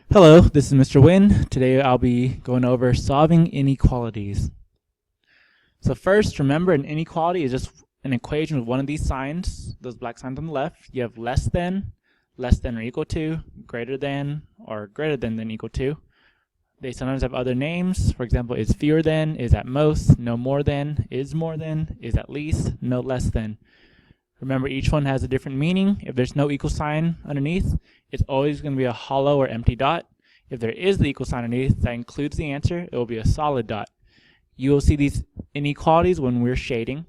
Hello, this is Mr. Wynn. Today I'll be going over solving inequalities. So first, remember an inequality is just an equation with one of these signs, those black signs on the left. You have less than or equal to, greater than, or greater than equal to. They sometimes have other names. For example, is fewer than, is at most, no more than, is more than, is at least, no less than. Remember, each one has a different meaning. If there's no equal sign underneath, it's always going to be a hollow or empty dot. If there is the equal sign underneath, that includes the answer, it will be a solid dot. You will see these inequalities when we're shading.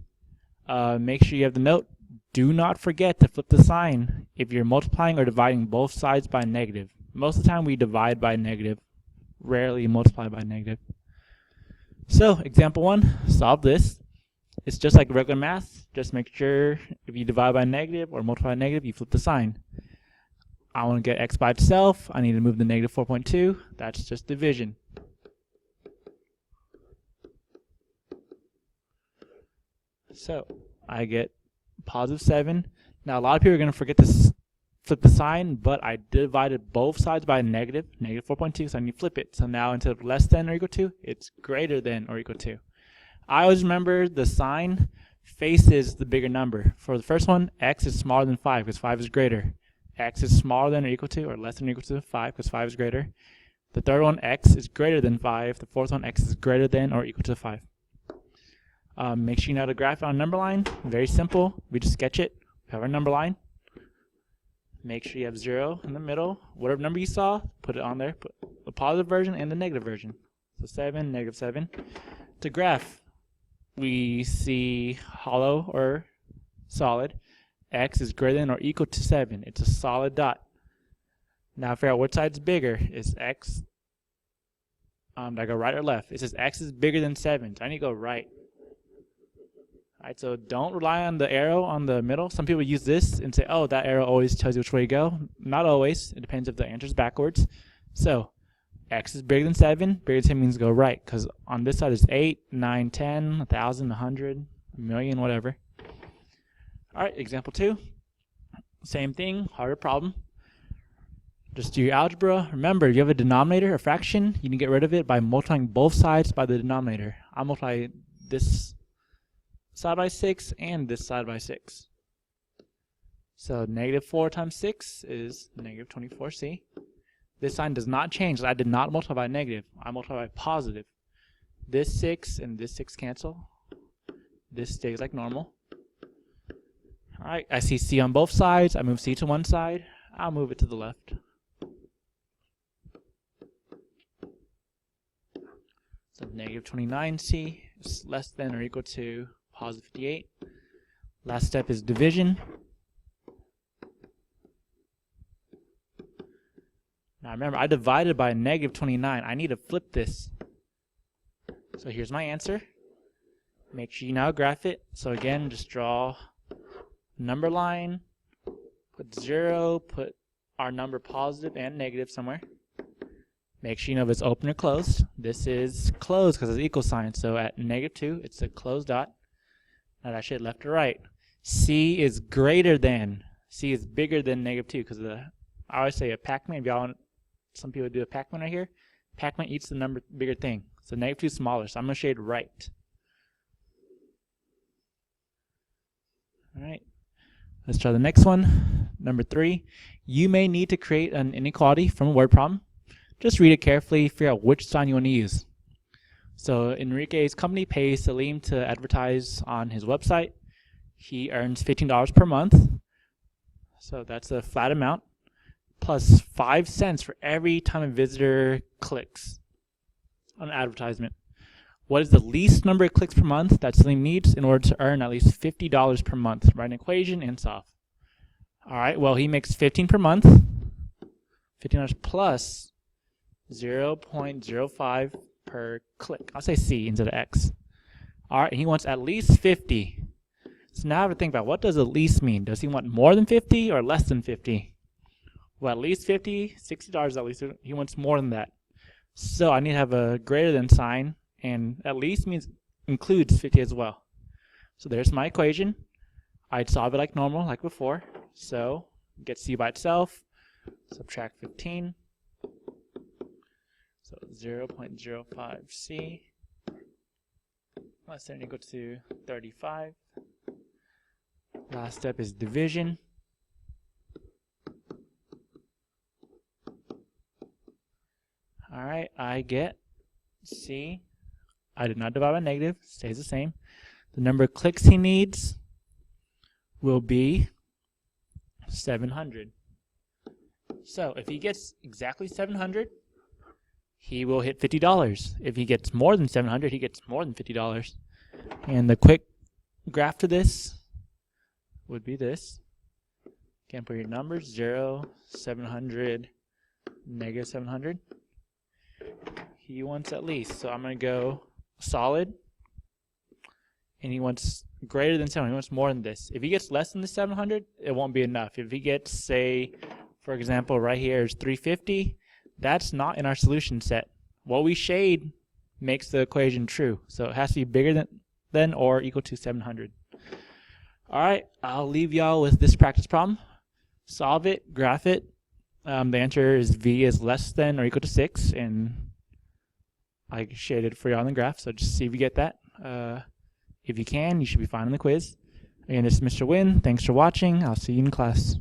Make sure you have the note. Do not forget to flip the sign if you're multiplying or dividing both sides by negative. Most of the time we divide by negative, rarely multiply by negative. So, example 1, solve this. It's just like regular math. Just make sure if you divide by negative or multiply by negative, you flip the sign. I want to get x by itself. I need to move the negative 4.2. That's just division. So I get positive 7. Now a lot of people are going to forget to flip the sign, but I divided both sides by negative 4.2, so I need to flip it. So now instead of less than or equal to, it's greater than or equal to. I always remember the sign faces the bigger number. For the first one, x is smaller than 5 because 5 is greater. X is smaller than or equal to, or less than or equal to 5 because 5 is greater. The third one, x is greater than 5. The fourth one, x is greater than or equal to 5. Make sure you know how to graph it on a number line. Very simple. We just sketch it. We have our number line. Make sure you have 0 in the middle. Whatever number you saw, put it on there. Put the positive version and the negative version. So 7, negative 7. To graph, we see hollow or solid. X is greater than or equal to 7. It's a solid dot. Now figure out which side's bigger. Is x, do I go right or left? It says x is bigger than 7, so I need to go right. Alright, so don't rely on the arrow on the middle. Some people use this and say, oh, that arrow always tells you which way to go. Not always. It depends if the answer's backwards. So x is bigger than 7. Bigger than 10 means go right, because on this side is 8, 9, 10, 1,000, 100, a million, whatever. Alright, example 2. Same thing, harder problem. Just do your algebra. Remember, if you have a denominator, a fraction, you can get rid of it by multiplying both sides by the denominator. I'll multiply this side by 6 and this side by 6. So negative 4 times 6 is negative 24c. This sign does not change. I did not multiply by negative. I multiply by positive. This 6 and this 6 cancel. This stays like normal. Alright, I see c on both sides. I move c to one side. I'll move it to the left. So negative 29c is less than or equal to positive 58. Last step is division. Now remember, I divided by negative 29. I need to flip this. So here's my answer. Make sure you now graph it. So again, just draw number line, put 0, put our number positive and negative somewhere. Make sure you know if it's open or closed. This is closed because it's equal sign. So at negative 2, it's a closed dot. Now that shit left or right. C is greater than. C is bigger than negative 2 because I always say a Pac-Man. If y'all want, some people do a Pac-Man right here. Pac-Man eats the number bigger thing. So negative 2 is smaller. So I'm going to shade right. Alright. Let's try the next one. Number 3. You may need to create an inequality from a word problem. Just read it carefully, figure out which sign you want to use. So Enrique's company pays Salim to advertise on his website. He earns $15 per month. So that's a flat amount. Plus 5 cents for every time a visitor clicks on an advertisement. What is the least number of clicks per month that Salim needs in order to earn at least $50 per month? Write an equation and solve. Alright, well he makes 15 per month. $15 plus 0.05 per click. I'll say C instead of X. Alright, he wants at least 50. So now I have to think about, what does at least mean? Does he want more than 50 or less than 50? Well, at least 50, $60 at least. He wants more than that. So I need to have a greater than sign, and at least means includes 50 as well. So there's my equation. I'd solve it like normal, like before. So get C by itself, subtract 15. 0.05c less than or equal to 35. Last step is division. Alright, I get C. I did not divide by negative, stays the same. The number of clicks he needs will be 700. So if he gets exactly 700, he will hit $50. If he gets more than 700, he gets more than $50. And the quick graph to this would be this. Again, put your numbers, 0, 700, negative 700. He wants at least, so I'm going to go solid. And he wants greater than 700, he wants more than this. If he gets less than the 700, it won't be enough. If he gets, say, for example, right here is 350, that's not in our solution set. What we shade makes the equation true. So it has to be bigger than or equal to 700. All right, I'll leave y'all with this practice problem. Solve it, graph it. The answer is V is less than or equal to 6, and I shaded it for y'all on the graph, so just see if you get that. If you can, you should be fine on the quiz. Again, this is Mr. Wynn. Thanks for watching. I'll see you in class.